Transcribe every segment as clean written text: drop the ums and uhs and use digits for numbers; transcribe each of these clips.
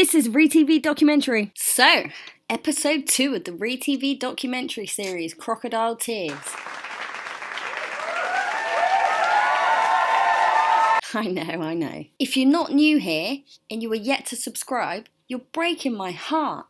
This is ReeTV documentary. So, episode 2 of the ReeTV documentary series, Crocodile Tears. I know. If you're not new here and you are yet to subscribe, you're breaking my heart.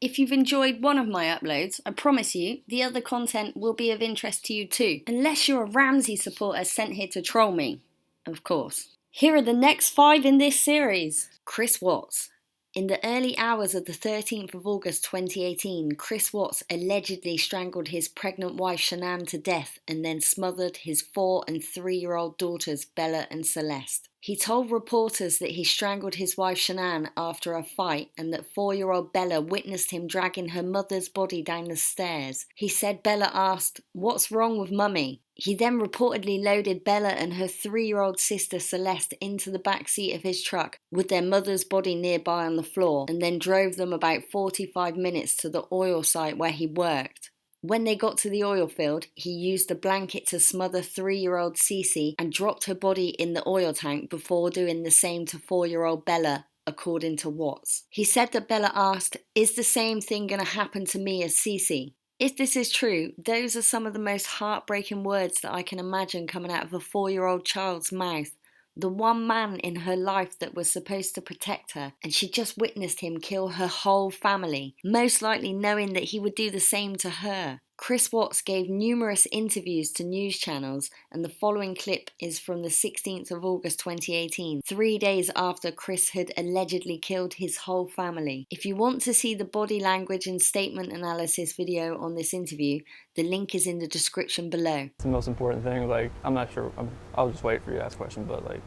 If you've enjoyed one of my uploads, I promise you, the other content will be of interest to you too. Unless you're a Ramsey supporter sent here to troll me, of course. Here are the next 5 in this series. Chris Watts. In the early hours of the 13th of August 2018, Chris Watts allegedly strangled his pregnant wife Shan'ann to death and then smothered his 4- and 3-year-old daughters Bella and Celeste. He told reporters that he strangled his wife Shan'ann after a fight and that 4-year-old Bella witnessed him dragging her mother's body down the stairs. He said Bella asked, "What's wrong with mummy?" He then reportedly loaded Bella and her 3-year-old sister Celeste into the back seat of his truck with their mother's body nearby on the floor and then drove them about 45 minutes to the oil site where he worked. When they got to the oil field, he used a blanket to smother 3-year-old Cece and dropped her body in the oil tank before doing the same to 4-year-old Bella, according to Watts. He said that Bella asked, "Is the same thing going to happen to me as Cece?" If this is true, those are some of the most heartbreaking words that I can imagine coming out of a 4-year-old child's mouth. The one man in her life that was supposed to protect her, and she just witnessed him kill her whole family, most likely knowing that he would do the same to her. Chris Watts gave numerous interviews to news channels, and the following clip is from the 16th of August 2018, 3 days after Chris had allegedly killed his whole family. If you want to see the body language and statement analysis video on this interview, the link is in the description below. It's the most important thing. Like, I'm not sure. I'll just wait for you to ask a question, but like,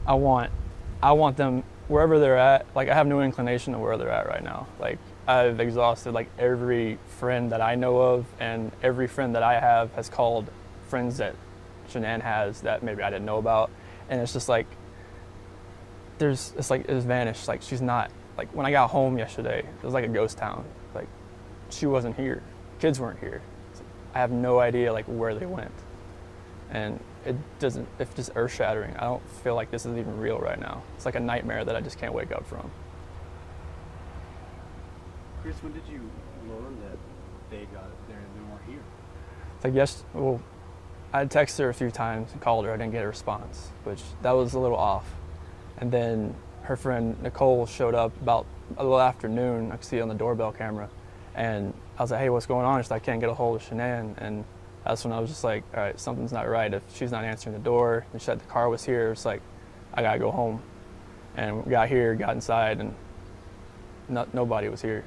I want them wherever they're at. Like, I have no inclination of where they're at right now. Like, I've exhausted like every friend that I know of, and every friend that I have has called friends that Shan'ann has that maybe I didn't know about, and it's just like it's vanished. Like, she's not, like, when I got home yesterday, it was like a ghost town. Like, she wasn't here. Kids weren't here. I have no idea like where they went, and it's just earth-shattering. I don't feel like this is even real right now. It's like a nightmare that I just can't wake up from. Chris, when did you learn that they weren't here? It's like, well, I texted her a few times and called her. I didn't get a response, which that was a little off. And then her friend Nicole showed up about a little afternoon. I could see it on the doorbell camera, and I was like, "Hey, what's going on?" She's like, "I can't get a hold of Shan'ann." And that's when I was just like, all right, something's not right. If she's not answering the door, and she said the car was here, it's like, I gotta go home. And we got here, got inside, and nobody was here.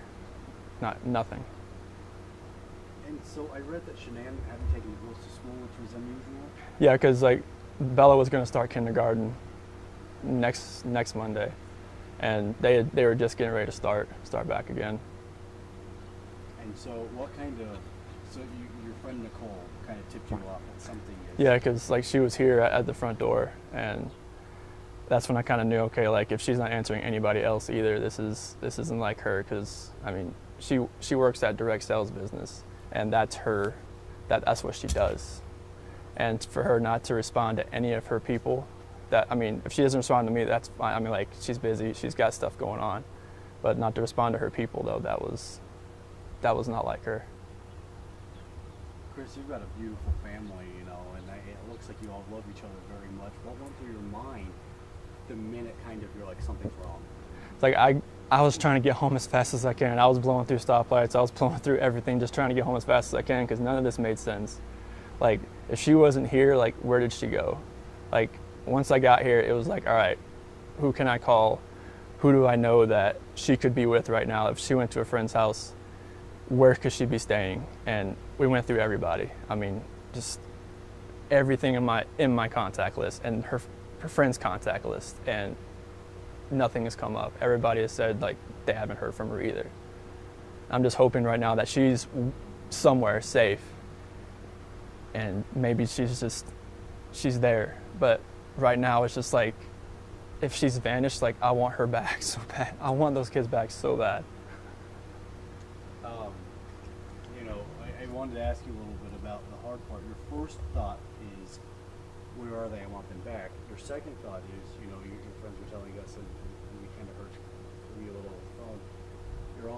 Nothing. And so I read that Shan'ann hadn't taken the girls to school, which was unusual. Yeah, because like Bella was gonna start kindergarten next Monday, and they were just getting ready to start back again. And so your friend Nicole kind of tipped you off that something is... Yeah, because like she was here at the front door, and that's when I kind of knew, okay, like if she's not answering anybody else either, this isn't like her. Because I mean, she works at direct sales business, and that's what she does. And for her not to respond to any of her people, if she doesn't respond to me, that's fine. I mean, like, she's busy, she's got stuff going on, but not to respond to her people, though, that was not like her. Chris, you've got a beautiful family, and it looks like you all love each other very much. What went through your mind the minute kind of you're like, something's wrong? It's like I was trying to get home as fast as I can. I was blowing through stoplights. I was blowing through everything, just trying to get home as fast as I can, because none of this made sense. Like, if she wasn't here, like, where did she go? Like, once I got here, it was like, all right, who can I call? Who do I know that she could be with right now? If she went to a friend's house, where could she be staying? And we went through everybody. I mean, just everything in my contact list and her friend's contact list, and nothing has come up. Everybody has said like they haven't heard from her either. I'm just hoping right now that she's somewhere safe, and maybe she's there. But right now it's just like, if she's vanished, like, I want her back so bad. I want those kids back so bad. I wanted to ask you a little bit about the hard part. Your first thought is, where are they? I want them back. Your second thought is, your friends were telling us, and we kind of heard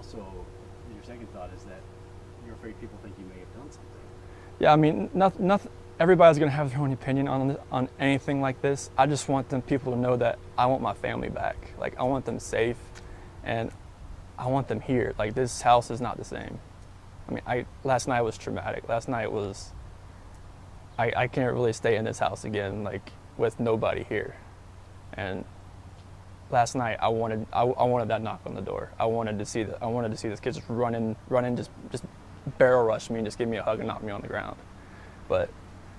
also, your second thought is that you're afraid people think you may have done something. Yeah, I mean, nothing. Everybody's gonna have their own opinion on anything like this. I just want people to know that I want my family back. Like, I want them safe, and I want them here. Like, this house is not the same. I mean, last night was traumatic. Last night was, I can't really stay in this house again, like, with nobody here. And last night I wanted that knock on the door. I wanted to see this kid just run in, just barrel rush me and just give me a hug and knock me on the ground. But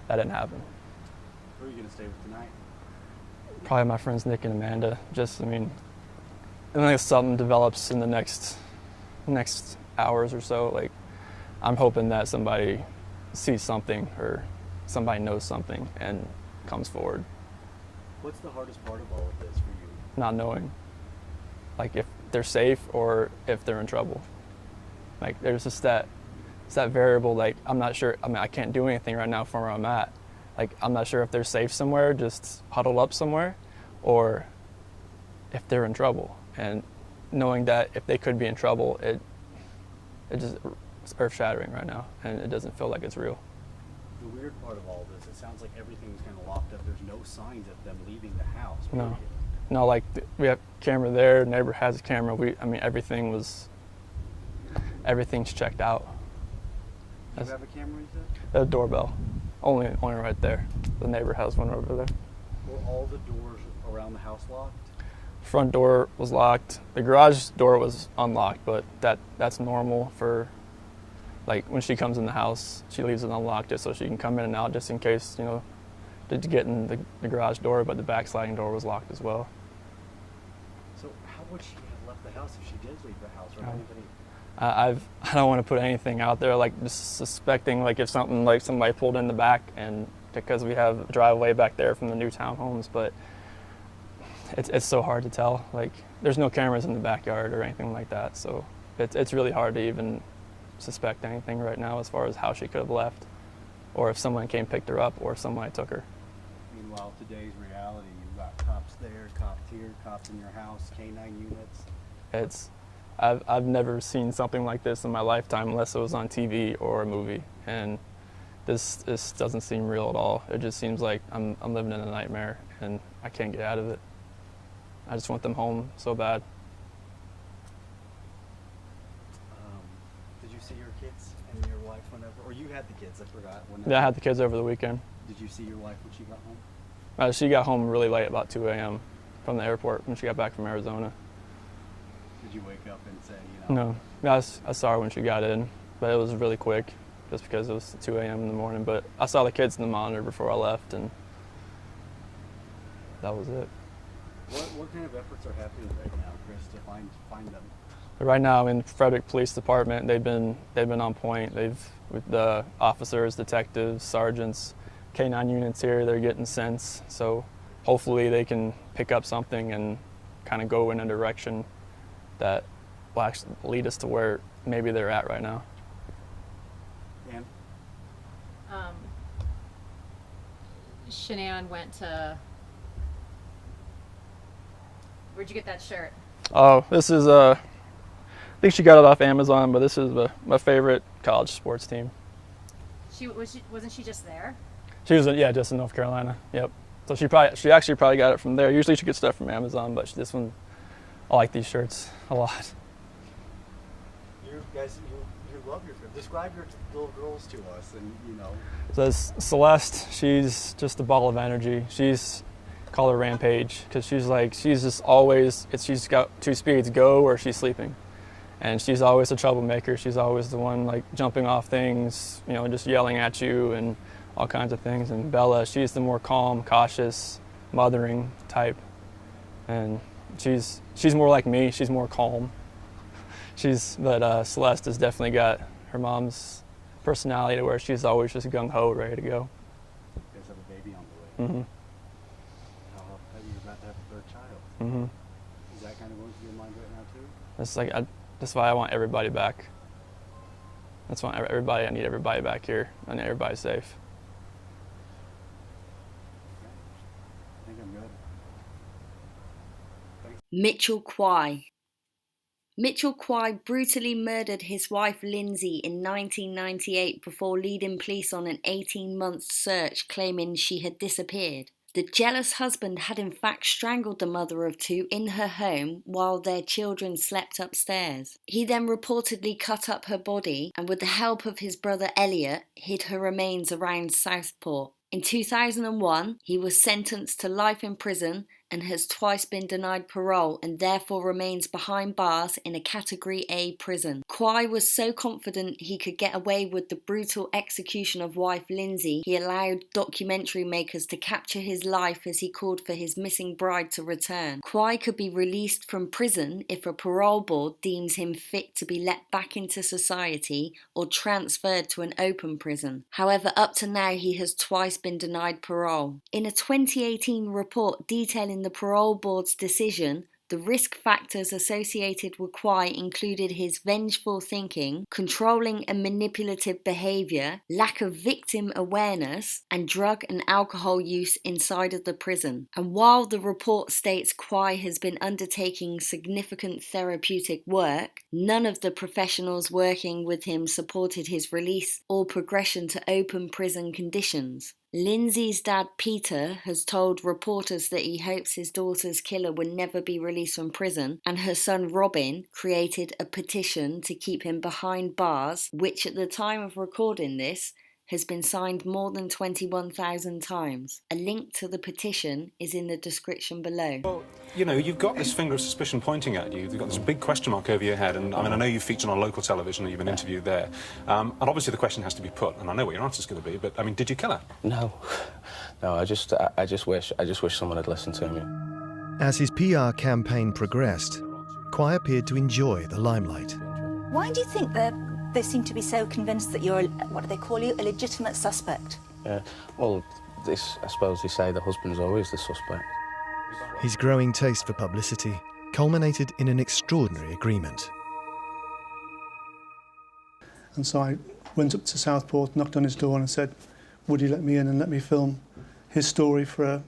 that didn't happen. Who are you gonna stay with tonight? Probably my friends Nick and Amanda. Just, I mean, unless something develops in the next hours or so, like, I'm hoping that somebody sees something or somebody knows something and comes forward. What's the hardest part of all of this for you? Not knowing, like, if they're safe or if they're in trouble. Like, there's just that variable, like, I'm not sure. I mean, I can't do anything right now from where I'm at. Like, I'm not sure if they're safe somewhere, just huddled up somewhere, or if they're in trouble. And knowing that if they could be in trouble, it's earth-shattering right now, and it doesn't feel like it's real. The weird part of all this, it sounds like everything's kind of locked up. There's no signs of them leaving the house. No, like, we have camera there, neighbor has a camera. I mean, everything's checked out. Do you have a camera, you said? The doorbell, only right there. The neighbor has one over there. Were all the doors around the house locked? Front door was locked. The garage door was unlocked, but that's normal for, like, when she comes in the house, she leaves it unlocked just so she can come in and out, just in case, you know, to get in the garage door. But the back sliding door was locked as well. So how would she have left the house if she did leave the house? Or anybody? I don't want to put anything out there, like, just suspecting, like, if something, like, somebody pulled in the back, and because we have a driveway back there from the new townhomes, but it's so hard to tell. Like, there's no cameras in the backyard or anything like that, so it's really hard to even suspect anything right now as far as how she could have left, or if someone came picked her up, or if somebody took her. Meanwhile, today's reality, you've got cops there, cops here, cops in your house, K-9 units. I've never seen something like this in my lifetime unless it was on TV or a movie, and this doesn't seem real at all. It just seems like I'm living in a nightmare and I can't get out of it. I just want them home so bad. Did you see your kids and your wife whenever, or you had the kids, I forgot. Yeah, I had the kids over the weekend. Did you see your wife when she got home? She got home really late, about 2 a.m. from the airport when she got back from Arizona. Did you wake up and say, you know? No, I saw her when she got in, but it was really quick just because it was 2 a.m. in the morning. But I saw the kids in the monitor before I left, and that was it. What kind of efforts are happening right now, Chris, to find them? Right now in Frederick Police Department, they've been on point. With the officers, detectives, sergeants, K-9 units here, they're getting sense. So hopefully they can pick up something and kind of go in a direction that will actually lead us to where maybe they're at right now. Dan? Shan'ann went to... Where'd you get that shirt? Oh, this is I think she got it off Amazon, but this is my favorite college sports team. Wasn't she just there? She was, yeah, just in North Carolina. Yep. So she actually probably got it from there. Usually she gets stuff from Amazon, but this one, I like these shirts a lot. You guys, you love your girls. Describe your little girls to us, and you know. So Celeste, she's just a ball of energy. Call her Rampage, because she's just always, she's got two speeds, go or she's sleeping. And she's always a troublemaker. She's always the one, like, jumping off things, you know, just yelling at you and all kinds of things. And Bella, she's the more calm, cautious, mothering type. And she's more like me. She's more calm. But Celeste has definitely got her mom's personality to where she's always just gung-ho, ready to go. You guys have a baby on the way. Mm-hmm. You're about to have a third child. Mm-hmm. Is that kind of going through your mind right now too? That's why I want everybody back. That's why I need everybody back here. I need everybody safe. Okay. I think I'm good. Thanks. Mitchell Kwai. Mitchell Quay brutally murdered his wife Lindsay in 1998 before leading police on an 18-month search claiming she had disappeared. The jealous husband had in fact strangled the mother of two in her home while their children slept upstairs. He then reportedly cut up her body and with the help of his brother Elliot hid her remains around Southport. In 2001, he was sentenced to life in prison and has twice been denied parole and therefore remains behind bars in a Category A prison. Quay was so confident he could get away with the brutal execution of wife Lindsay, he allowed documentary makers to capture his life as he called for his missing bride to return. Quay could be released from prison if a parole board deems him fit to be let back into society or transferred to an open prison. However, up to now he has twice been denied parole. In a 2018 report detailing the parole board's decision, the risk factors associated with Quay included his vengeful thinking, controlling and manipulative behaviour, lack of victim awareness, and drug and alcohol use inside of the prison. And while the report states Quay has been undertaking significant therapeutic work, none of the professionals working with him supported his release or progression to open prison conditions. Lindsay's dad, Peter, has told reporters that he hopes his daughter's killer will never be released from prison, and her son, Robin, created a petition to keep him behind bars, which at the time of recording this has been signed more than 21,000 times. A link to the petition is in the description below. Well, you know, you've got this finger of suspicion pointing at you. You've got this big question mark over your head, and I mean, I know you've featured on local television and you've been interviewed there. And obviously the question has to be put, and I know what your answer's going to be, but I mean, did you kill her? No. No, I just wish someone had listened to me. As his PR campaign progressed, Quay appeared to enjoy the limelight. Why do you think they seem to be so convinced that you're, what do they call you, a legitimate suspect? Yeah, well, I suppose they say the husband's always the suspect. His growing taste for publicity culminated in an extraordinary agreement. And so I went up to Southport, knocked on his door and said, would he let me in and let me film his story for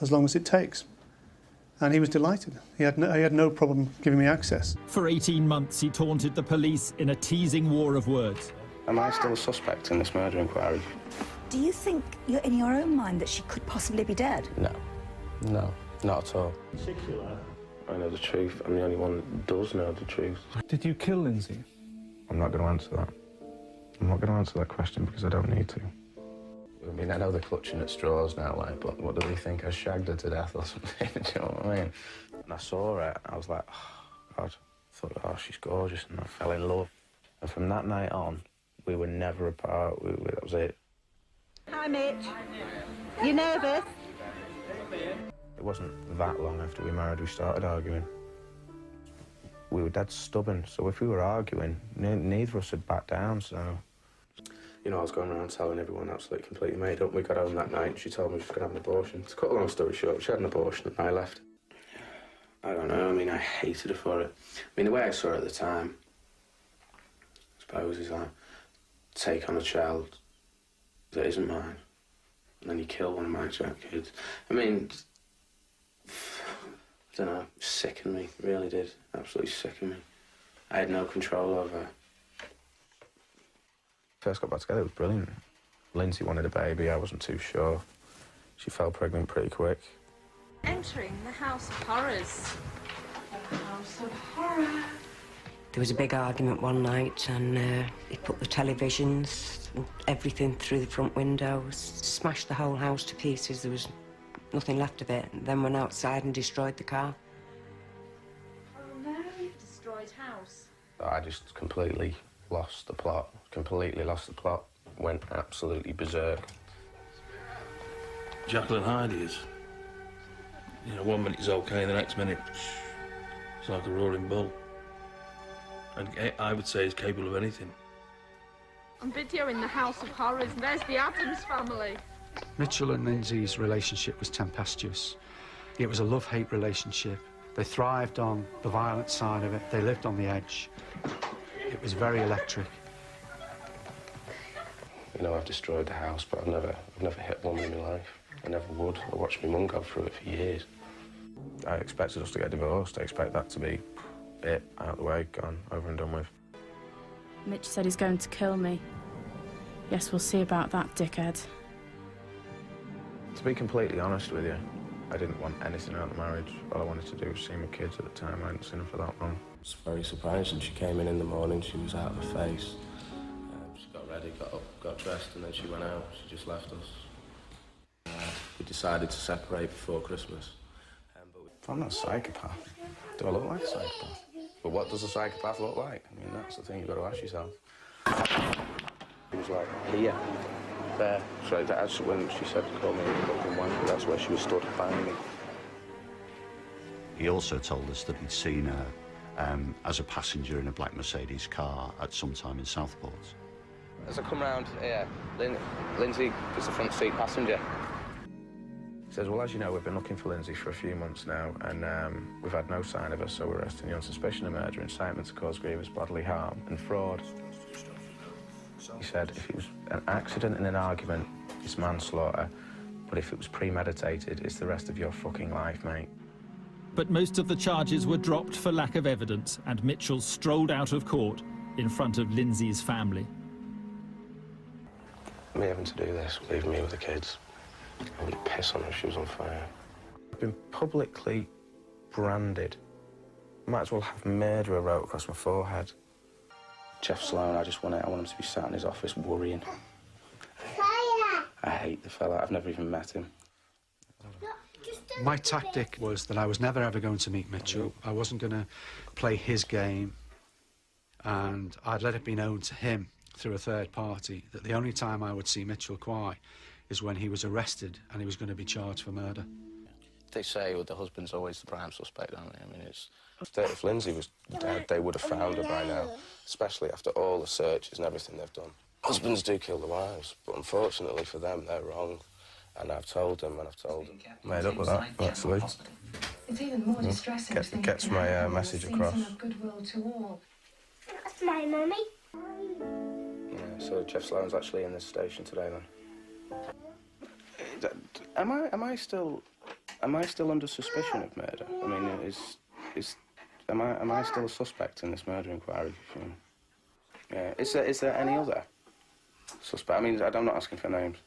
as long as it takes? And he was delighted. He had no problem giving me access. For 18 months, he taunted the police in a teasing war of words. Am I still a suspect in this murder inquiry? Do you think you're in your own mind that she could possibly be dead? No, not at all. I know the truth. I'm the only one that does know the truth. Did you kill Lindsay? I'm not going to answer that. I'm not going to answer that question because I don't need to. I mean, I know they're clutching at straws now, like, but what do they think? I shagged her to death or something, do you know what I mean? And I saw her, I was like, oh, God. I thought, oh, she's gorgeous, and I fell in love. And from that night on, we were never apart. That was it. Hi, Mitch. You nervous? It wasn't that long after we married we started arguing. We were dead stubborn, so if we were arguing, neither of us would back down, so... You know, I was going around telling everyone absolutely completely made up. We got home that night and she told me she was going to have an abortion. To cut a long story short, she had an abortion and I left. I don't know, I mean, I hated her for it. I mean, the way I saw it at the time, I suppose, is like, take on a child that isn't mine, and then you kill one of my kids. I mean, I don't know, it sickened me, it really did, absolutely sickened me. I had no control over her. First got back together, it was brilliant. Lindsay wanted a baby, I wasn't too sure. She fell pregnant pretty quick. Entering the House of Horrors. The House of Horror. There was a big argument one night and he put the televisions and everything through the front windows, smashed the whole house to pieces. There was nothing left of it. And then went outside and destroyed the car. Oh no, destroyed house. I just completely lost the plot. Went absolutely berserk. Jacqueline Hyde is. You know, 1 minute is okay, the next minute it's like a roaring bull. And I would say he's capable of anything. On video in the House of Horrors, and there's the Addams family. Mitchell and Lindsay's relationship was tempestuous. It was a love-hate relationship. They thrived on the violent side of it. They lived on the edge. It was very electric. You know, I've destroyed the house, but I've never hit a woman in my life. I never would. I watched my mum go through it for years. I expected us to get divorced. I expect that to be bit, out the way, gone, over and done with. Mitch said he's going to kill me. Yes, we'll see about that, dickhead. To be completely honest with you, I didn't want anything out of the marriage. All I wanted to do was see my kids at the time. I hadn't seen them for that long. I was very surprised when she came in the morning. She was out of her face. She got ready, got up, got dressed, and then she went out. She just left us. We decided to separate before Christmas. I'm not a psychopath. Do I look like a psychopath? But what does a psychopath look like? I mean, that's the thing you've got to ask yourself. It was like here, there. So that's when she said to call me a fucking wanker. That's where she was stood by me. He also told us that he'd seen her as a passenger in a black Mercedes car at some time in Southport. As I come round here, Lindsay is the front seat passenger. He says, well, as you know, we've been looking for Lindsay for a few months now, and we've had no sign of her, so we're arresting you on suspicion of murder, incitement to cause grievous bodily harm, and fraud. He said, if it was an accident in an argument, it's manslaughter, but if it was premeditated, it's the rest of your fucking life, mate. But most of the charges were dropped for lack of evidence, and Mitchell strolled out of court in front of Lindsay's family. Me having to do this, leaving me with the kids. I would piss on her if she was on fire. I've been publicly branded. Might as well have murderer wrote across my forehead. Jeff Sloan, I want him to be sat in his office worrying. I hate the fella. I've never even met him. My tactic was that I was never ever going to meet Mitchell. I wasn't going to play his game, and I'd let it be known to him through a third party that the only time I would see Mitchell Quay is when he was arrested and he was going to be charged for murder. They say the husband's always the prime suspect, don't they? I mean, if Lindsay was dead, they would have found her by now, especially after all the searches and everything they've done. Husbands do kill the wives, but unfortunately for them, they're wrong. And I've told them, and I've told them. Made up with that, actually. It's even more distressing to think gets my message across. of goodwill to all. That's my mummy. Yeah, so Jeff Sloan's actually in this station today, then. Am I still under suspicion of murder? I mean, am I still a suspect in this murder inquiry? Yeah. Is there any other suspect? I mean, I'm not asking for names.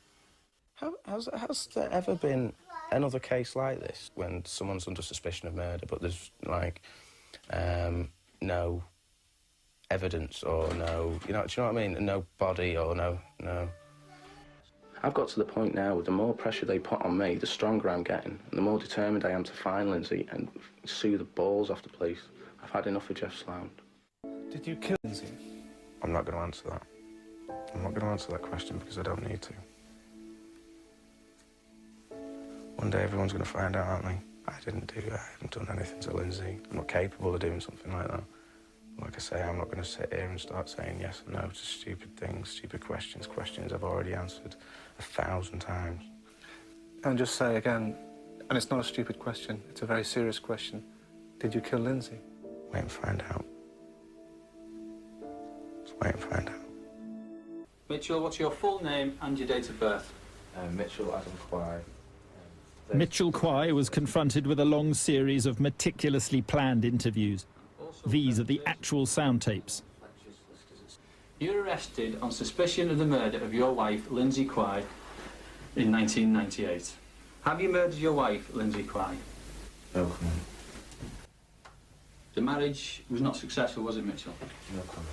Has there ever been another case like this when someone's under suspicion of murder, but there's like no evidence or no, do you know what I mean? No body or no. I've got to the point now where the more pressure they put on me, the stronger I'm getting, and the more determined I am to find Lindsay and sue the balls off the police. I've had enough of Jeff Sloan. Did you kill Lindsay? I'm not going to answer that. I'm not going to answer that question because I don't need to. One day everyone's going to find out, aren't they? I haven't done anything to Lindsay. I'm not capable of doing something like that. Like I say, I'm not going to sit here and start saying yes and no to stupid things, stupid questions I've already answered 1,000 times. And just say again, and it's not a stupid question, it's a very serious question. Did you kill Lindsay? Wait and find out. Just wait and find out. Mitchell, what's your full name and your date of birth? Mitchell Adam Quay. Mitchell Quay was confronted with a long series of meticulously planned interviews. These are the actual sound tapes. You were arrested on suspicion of the murder of your wife, Lindsay Quay, in 1998. Have you murdered your wife, Lindsay Quay? No comment. The marriage was not successful, was it, Mitchell? No comment.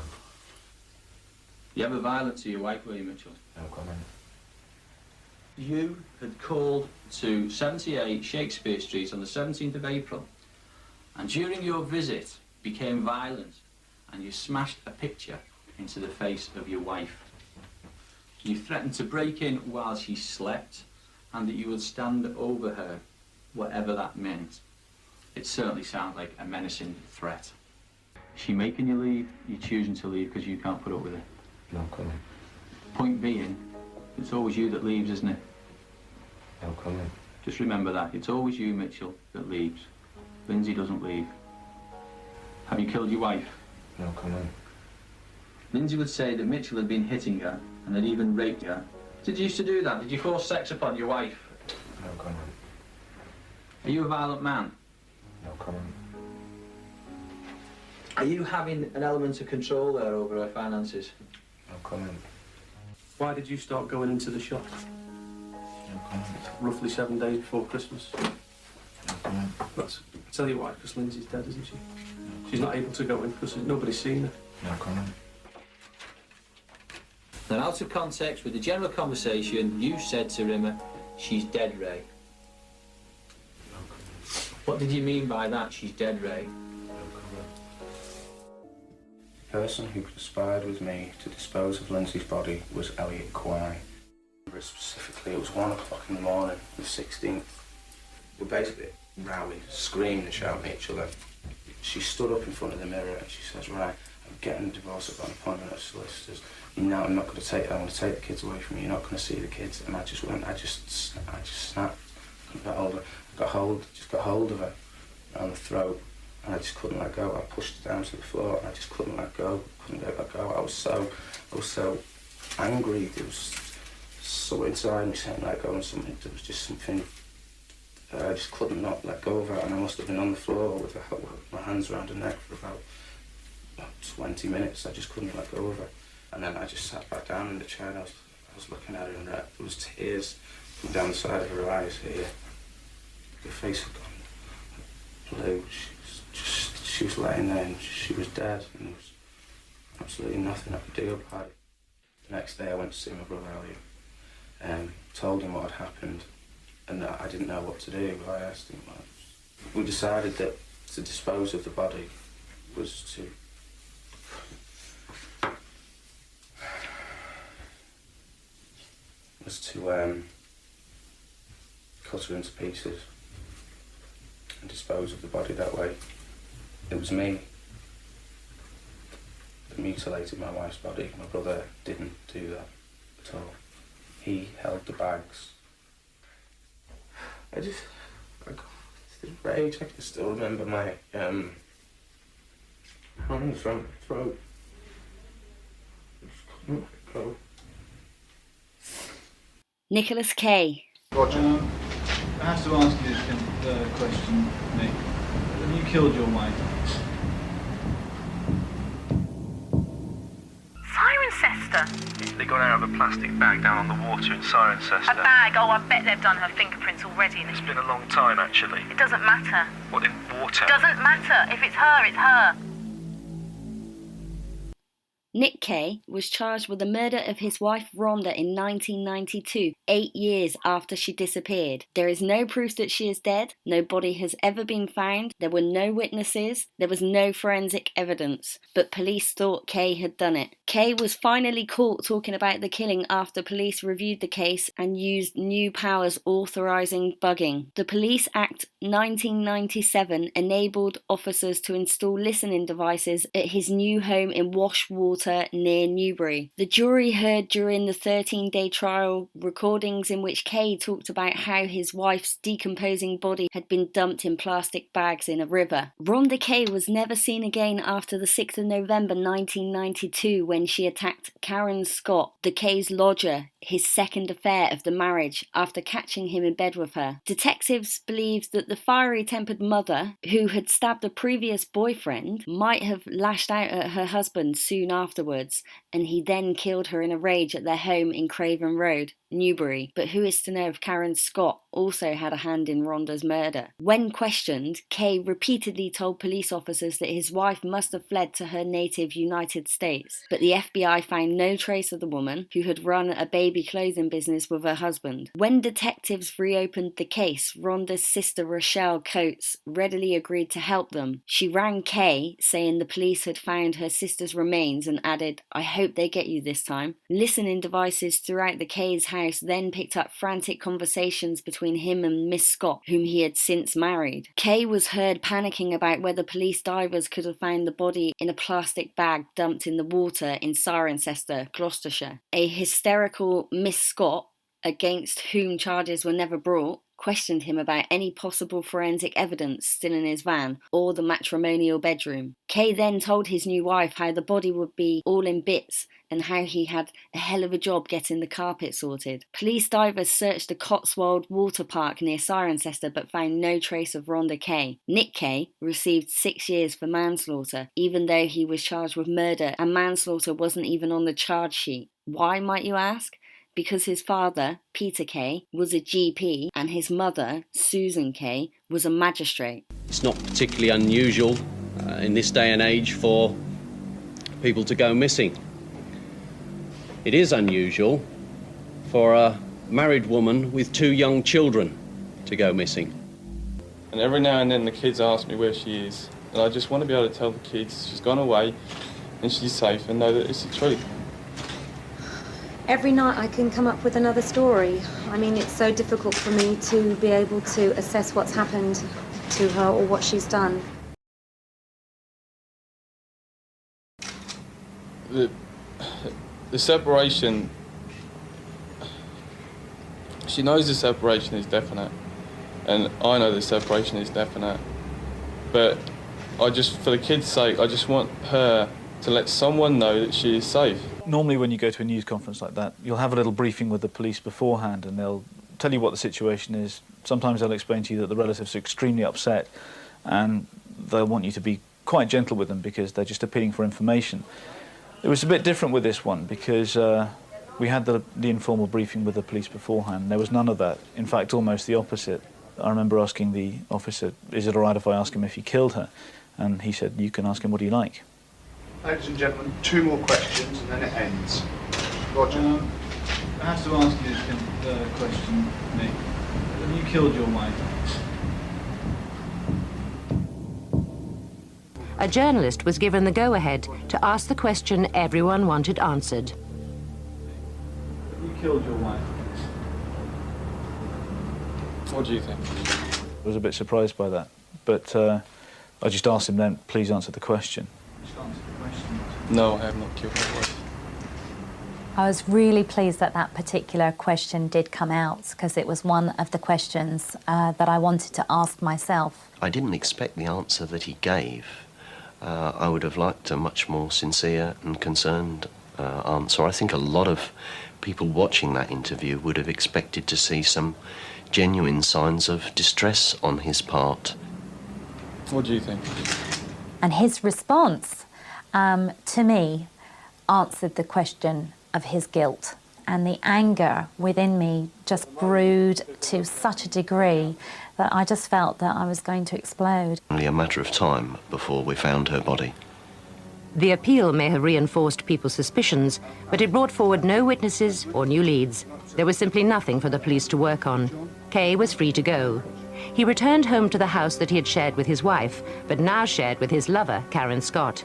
You ever violent to your wife, were you, Mitchell? No comment. You had called to 78 Shakespeare Street on the 17th of April, and during your visit became violent, and you smashed a picture into the face of your wife. You threatened to break in while she slept, and that you would stand over her, whatever that meant. It certainly sounds like a menacing threat. Is she making you leave? You're choosing to leave because you can't put up with it? No comment. Point being, it's always you that leaves, isn't it? No comment. Just remember that. It's always you, Mitchell, that leaves. Lindsay doesn't leave. Have you killed your wife? No comment. Lindsay would say that Mitchell had been hitting her and had even raped her. Did you used to do that? Did you force sex upon your wife? No comment. Are you a violent man? No comment. Are you having an element of control there over her finances? No comment. Why did you start going into the shop? No comment. Roughly 7 days before Christmas. No comment. I'll tell you why, because Lindsay's dead, isn't she? She's not able to go in because nobody's seen her. No comment. Then out of context with the general conversation, you said to Rimmer, she's dead, Ray. No comment. What did you mean by that, she's dead, Ray? No comment. The person who conspired with me to dispose of Lindsay's body was Elliot Quay. Specifically, it was 1 o'clock in the morning, the 16th. We basically rallied, screamed and shouted at each other. She stood up in front of the mirror and she says, right, I'm getting a divorce, I've got an appointment at solicitors. No, I'm not going to take it, I'm going to take the kids away from you, you're not going to see the kids. And I just snapped. Got hold of her around the throat and I just couldn't let go. I pushed her down to the floor and I just couldn't let go, couldn't let go. I was so angry, there was so inside me saying let go and something, there was just something, I just couldn't not let go of her and I must have been on the floor with my hands around her neck for about 20 minutes. I just couldn't let go of her. And then I just sat back down in the chair and I was looking at her and there was tears coming down the side of her eyes here. Her face had gone blue. She was laying there and she was dead and there was absolutely nothing I could do about it. The next day I went to see my brother Elliot and told him what had happened and that I didn't know what to do. I asked him. We decided that to dispose of the body was to cut her into pieces and dispose of the body that way. It was me that mutilated my wife's body. My brother didn't do that at all. He held the bags. I got this rage. I can still remember my hands around my throat. I just couldn't let go. Nicholas Kay. Roger. I have to ask you this question, Nick. Have you killed your wife? Cirencester? They got out of a plastic bag down on the water in Cirencester. A bag? Oh, I bet they've done her fingerprints already. It's been a long time, actually. It doesn't matter. What, in water? Doesn't matter. If it's her, it's her. Nick Kay was charged with the murder of his wife Rhonda in 1992, 8 years after she disappeared. There is no proof that she is dead, no body has ever been found, there were no witnesses, there was no forensic evidence, but police thought Kay had done it. Kay was finally caught talking about the killing after police reviewed the case and used new powers authorising bugging. The Police Act 1997 enabled officers to install listening devices at his new home in Washwater near Newbury. The jury heard during the 13-day trial recordings in which Kay talked about how his wife's decomposing body had been dumped in plastic bags in a river. Rhonda Kay was never seen again after the 6th of November 1992 when she attacked Karen Scott, the Kay's lodger, his second affair of the marriage, after catching him in bed with her. Detectives believed that the fiery-tempered mother, who had stabbed a previous boyfriend, might have lashed out at her husband soon afterwards, and he then killed her in a rage at their home in Craven Road, Newbury. But who is to know if Karen Scott also had a hand in Rhonda's murder? When questioned, Kay repeatedly told police officers that his wife must have fled to her native United States, but the FBI found no trace of the woman, who had run a baby clothing business with her husband. When detectives reopened the case, Rhonda's sister Rochelle Coates readily agreed to help them. She rang Kay, saying the police had found her sister's remains, and added, "I hope they get you this time." Listening devices throughout the Kay's house then picked up frantic conversations between him and Miss Scott, whom he had since married. Kay was heard panicking about whether police divers could have found the body in a plastic bag dumped in the water in Cirencester, Gloucestershire. A hysterical Miss Scott, against whom charges were never brought, questioned him about any possible forensic evidence still in his van or the matrimonial bedroom. Kay then told his new wife how the body would be all in bits and how he had a hell of a job getting the carpet sorted. Police divers searched the Cotswold water park near Cirencester but found no trace of Rhonda Kay. Nick Kay received 6 years for manslaughter, even though he was charged with murder and manslaughter wasn't even on the charge sheet. Why, might you ask? Because his father, Peter Kay, was a GP and his mother, Susan Kay, was a magistrate. It's not particularly unusual in this day and age for people to go missing. It is unusual for a married woman with 2 young children to go missing. And every now and then the kids ask me where she is, and I just want to be able to tell the kids she's gone away and she's safe and know that it's the truth. Every night I can come up with another story. I mean, it's so difficult for me to be able to assess what's happened to her or what she's done. The separation, she knows the separation is definite, and I know the separation is definite, but I just, for the kids' sake, I just want her to let someone know that she is safe. Normally when you go to a news conference like that, you'll have a little briefing with the police beforehand and they'll tell you what the situation is. Sometimes they'll explain to you that the relatives are extremely upset and they'll want you to be quite gentle with them because they're just appealing for information. It was a bit different with this one because we had the informal briefing with the police beforehand. There was none of that. In fact, almost the opposite. I remember asking the officer, is it all right if I ask him if he killed her? And he said, you can ask him what you like. Ladies and gentlemen, 2 more questions and then it ends. Roger. I have to ask you this question, Nick. Have you killed your wife? A journalist was given the go-ahead to ask the question everyone wanted answered. Have you killed your wife? What do you think? I was a bit surprised by that, but I just asked him then, please answer the question. No, I have not killed my wife. I was really pleased that that particular question did come out because it was one of the questions that I wanted to ask myself. I didn't expect the answer that he gave. I would have liked a much more sincere and concerned answer. I think a lot of people watching that interview would have expected to see some genuine signs of distress on his part. What do you think? And his response, to me, answered the question of his guilt. And the anger within me just brewed to such a degree that I just felt that I was going to explode. Only a matter of time before we found her body. The appeal may have reinforced people's suspicions, but it brought forward no witnesses or new leads. There was simply nothing for the police to work on. Kay was free to go. He returned home to the house that he had shared with his wife, but now shared with his lover, Karen Scott.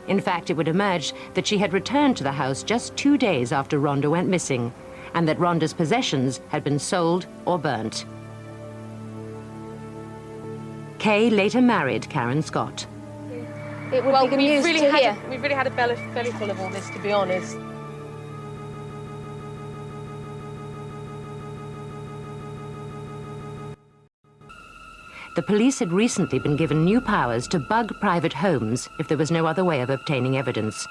In fact, it would emerge that she had returned to the house just 2 days after Rhonda went missing, and that Rhonda's possessions had been sold or burnt. Kay later married Karen Scott. It would be good news to hear. We've really had a belly full of all this, to be honest. The police had recently been given new powers to bug private homes if there was no other way of obtaining evidence.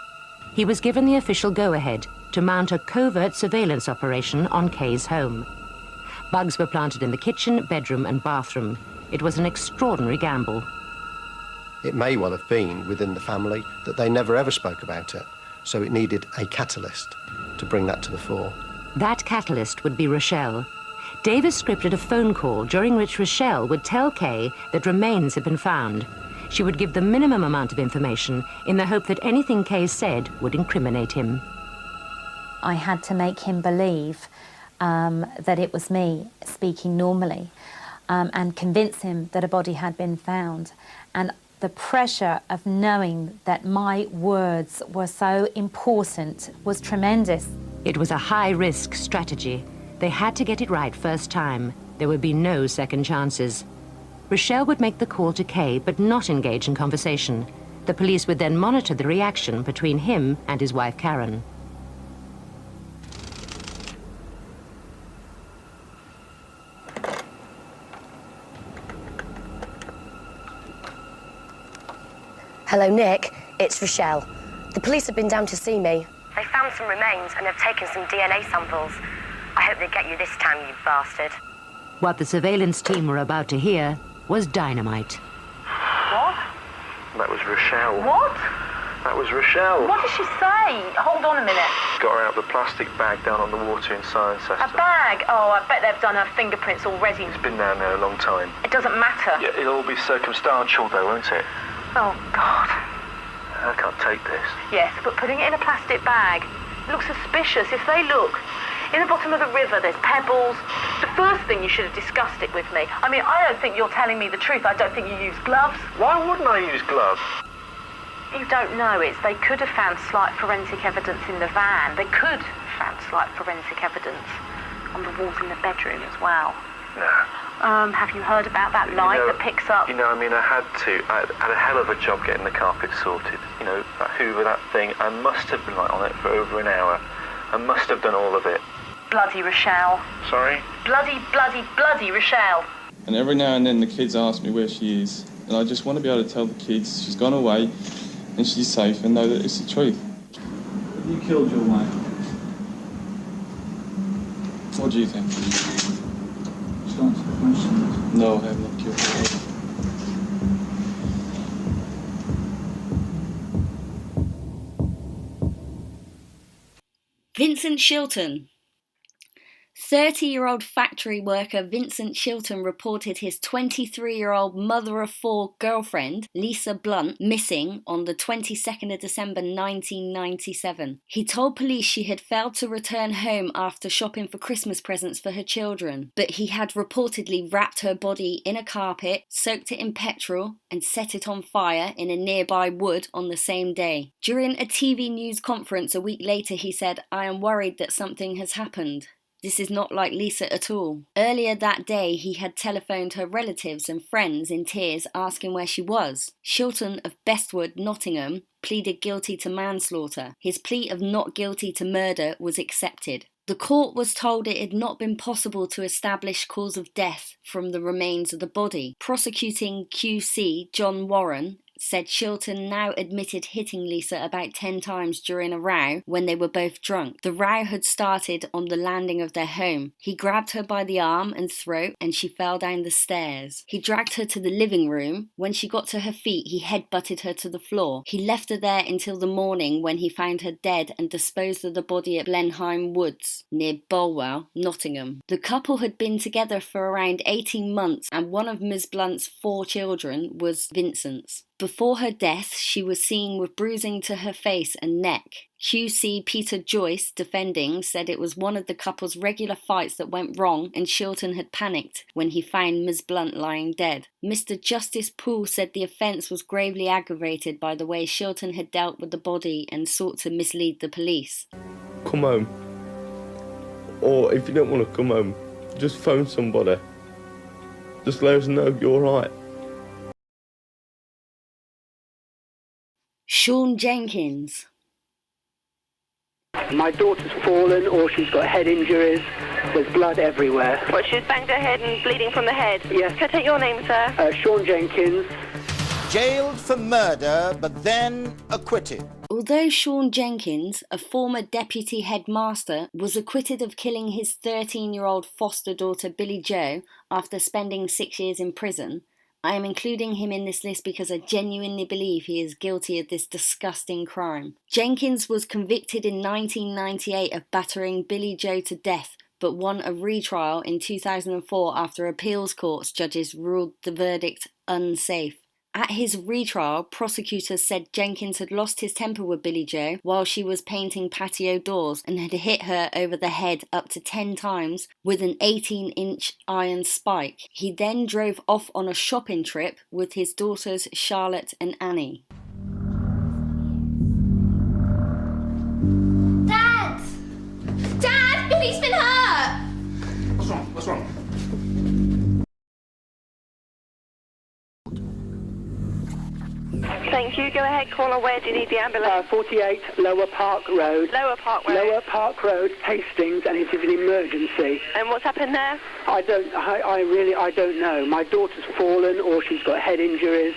He was given the official go-ahead to mount a covert surveillance operation on Kay's home. Bugs were planted in the kitchen, bedroom and bathroom. It was an extraordinary gamble. It may well have been within the family that they never ever spoke about it, so it needed a catalyst to bring that to the fore. That catalyst would be Rochelle. Davis scripted a phone call during which Rochelle would tell Kay that remains had been found. She would give the minimum amount of information in the hope that anything Kay said would incriminate him. I had to make him believe that it was me speaking normally and convince him that a body had been found. And the pressure of knowing that my words were so important was tremendous. It was a high-risk strategy. They had to get it right first time. There would be no second chances. Rochelle would make the call to Kay, but not engage in conversation. The police would then monitor the reaction between him and his wife, Karen. Hello, Nick. It's Rochelle. The police have been down to see me. They found some remains and have taken some DNA samples. I hope they get you this time, you bastard. What the surveillance team were about to hear was dynamite. What? That was Rochelle. What? That was Rochelle. What did she say? Hold on a minute. Got her out of the plastic bag down on the water in Cirencester. A bag? Oh, I bet they've done her fingerprints already. It's been down there a long time. It doesn't matter. Yeah, it'll all be circumstantial though, won't it? Oh, God. I can't take this. Yes, but putting it in a plastic bag looks suspicious. If they look in the bottom of the river, there's pebbles. The first thing you should have discussed it with me. I mean, I don't think you're telling me the truth. I don't think you use gloves. Why wouldn't I use gloves? You don't know. They could have found slight forensic evidence in the van. They could have found slight forensic evidence on the walls in the bedroom as well. No. Have you heard about that light that picks up? You know, I mean, I had a hell of a job getting the carpet sorted. You know, that Hoover, that thing, I must have been like on it for over an hour. I must have done all of it. Bloody Rochelle. Sorry? Bloody Rochelle. And every now and then the kids ask me where she is, and I just want to be able to tell the kids she's gone away and she's safe and know that it's the truth. You killed your wife. What do you think? Just answer the question. No, I have not killed her. Vincent Shilton. 30-year-old factory worker Vincent Shilton reported his 23-year-old mother-of-four girlfriend, Lisa Blunt, missing on the 22nd of December 1997. He told police she had failed to return home after shopping for Christmas presents for her children, but he had reportedly wrapped her body in a carpet, soaked it in petrol, and set it on fire in a nearby wood on the same day. During a TV news conference a week later, he said, "I am worried that something has happened. This is not like Lisa at all." Earlier that day, he had telephoned her relatives and friends in tears asking where she was. Shilton of Bestwood, Nottingham, pleaded guilty to manslaughter. His plea of not guilty to murder was accepted. The court was told it had not been possible to establish cause of death from the remains of the body. Prosecuting QC John Warren said Shilton now admitted hitting Lisa about 10 times during a row when they were both drunk. The row had started on the landing of their home. He grabbed her by the arm and throat and she fell down the stairs. He dragged her to the living room. When she got to her feet, he headbutted her to the floor. He left her there until the morning when he found her dead and disposed of the body at Blenheim Woods near Bolwell, Nottingham. The couple had been together for around 18 months and one of Ms. Blunt's 4 children was Vincent's. Before her death, she was seen with bruising to her face and neck. QC Peter Joyce, defending, said it was one of the couple's regular fights that went wrong and Shilton had panicked when he found Ms. Blunt lying dead. Mr. Justice Poole said the offence was gravely aggravated by the way Shilton had dealt with the body and sought to mislead the police. Come home. Or if you don't want to come home, just phone somebody. Just let us know you're right. Shawn Jenkins. My daughter's fallen or she's got head injuries. There's blood everywhere. But she's banged her head and bleeding from the head. Yes. Can I take your name, sir? Shawn Jenkins. Jailed for murder, but then acquitted. Although Shawn Jenkins, a former deputy headmaster, was acquitted of killing his 13-year-old foster daughter Billie-Jo after spending 6 years in prison, I am including him in this list because I genuinely believe he is guilty of this disgusting crime. Jenkins was convicted in 1998 of battering Billie-Jo to death, but won a retrial in 2004 after appeals courts judges ruled the verdict unsafe. At his retrial, prosecutors said Jenkins had lost his temper with Billie-Jo while she was painting patio doors and had hit her over the head up to 10 times with an 18-inch iron spike. He then drove off on a shopping trip with his daughters Charlotte and Annie. Dad! Dad! Billy's been hurt! What's wrong? What's wrong? Thank you. Go ahead, caller. Where do you need the ambulance? 48 Lower Park Road. Lower Park Road. Lower Park Road, Hastings, and it is an emergency. And what's happened there? I don't know. My daughter's fallen or she's got head injuries.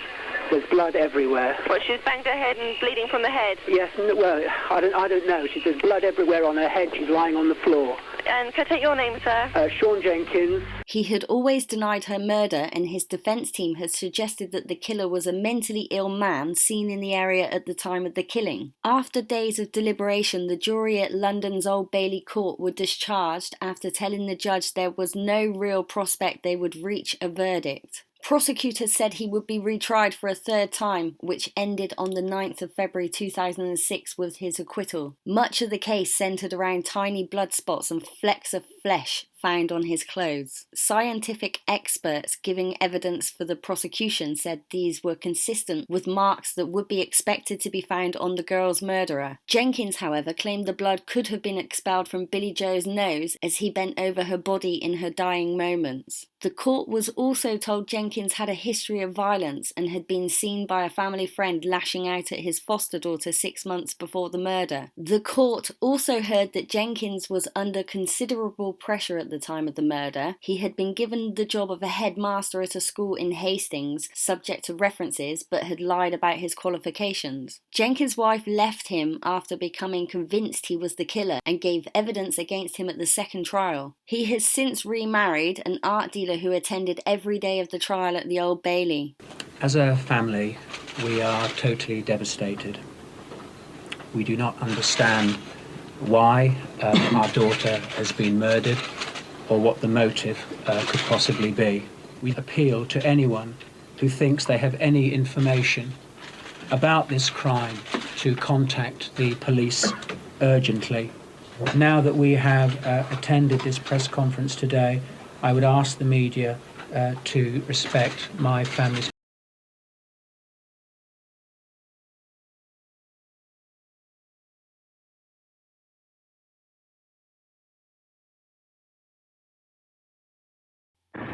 There's blood everywhere. What, she's banged her head and bleeding from the head? Yes, well, I don't know. There's blood everywhere on her head. She's lying on the floor. And can I take your name, sir? Shawn Jenkins. He had always denied her murder, and his defence team had suggested that the killer was a mentally ill man seen in the area at the time of the killing. After days of deliberation, the jury at London's Old Bailey Court were discharged after telling the judge there was no real prospect they would reach a verdict. Prosecutors said he would be retried for a third time, which ended on the 9th of February 2006 with his acquittal. Much of the case centred around tiny blood spots and flecks of flesh found on his clothes. Scientific experts giving evidence for the prosecution said these were consistent with marks that would be expected to be found on the girl's murderer. Jenkins, however, claimed the blood could have been expelled from Billie-Jo's nose as he bent over her body in her dying moments. The court was also told Jenkins had a history of violence and had been seen by a family friend lashing out at his foster daughter 6 months before the murder. The court also heard that Jenkins was under considerable pressure at the time of the murder. He had been given the job of a headmaster at a school in Hastings, subject to references, but had lied about his qualifications. Jenkins' wife left him after becoming convinced he was the killer and gave evidence against him at the second trial. He has since remarried an art dealer who attended every day of the trial at the Old Bailey. As a family, we are totally devastated. We do not understand why our daughter has been murdered or what the motive could possibly be. We appeal to anyone who thinks they have any information about this crime to contact the police urgently. Now that we have attended this press conference today, I would ask the media to respect my family's.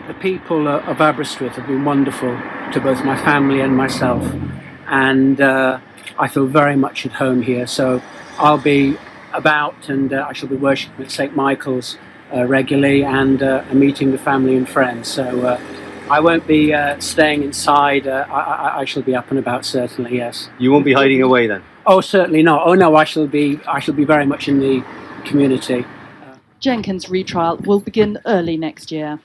The people of Aberystwyth have been wonderful to both my family and myself, and I feel very much at home here. So I'll be about, and I shall be worshipping at St Michael's regularly and meeting the family and friends. So I won't be staying inside. I shall be up and about, certainly, yes. You won't be hiding away then? Oh, certainly not. Oh no, I shall be very much in the community. Jenkins' retrial will begin early next year.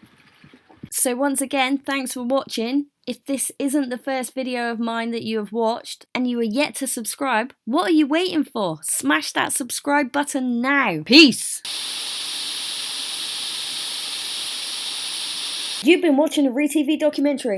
So once again, thanks for watching. If this isn't the first video of mine that you have watched and you are yet to subscribe, what are you waiting for? Smash that subscribe button now. Peace! You've been watching a ReeTV documentary.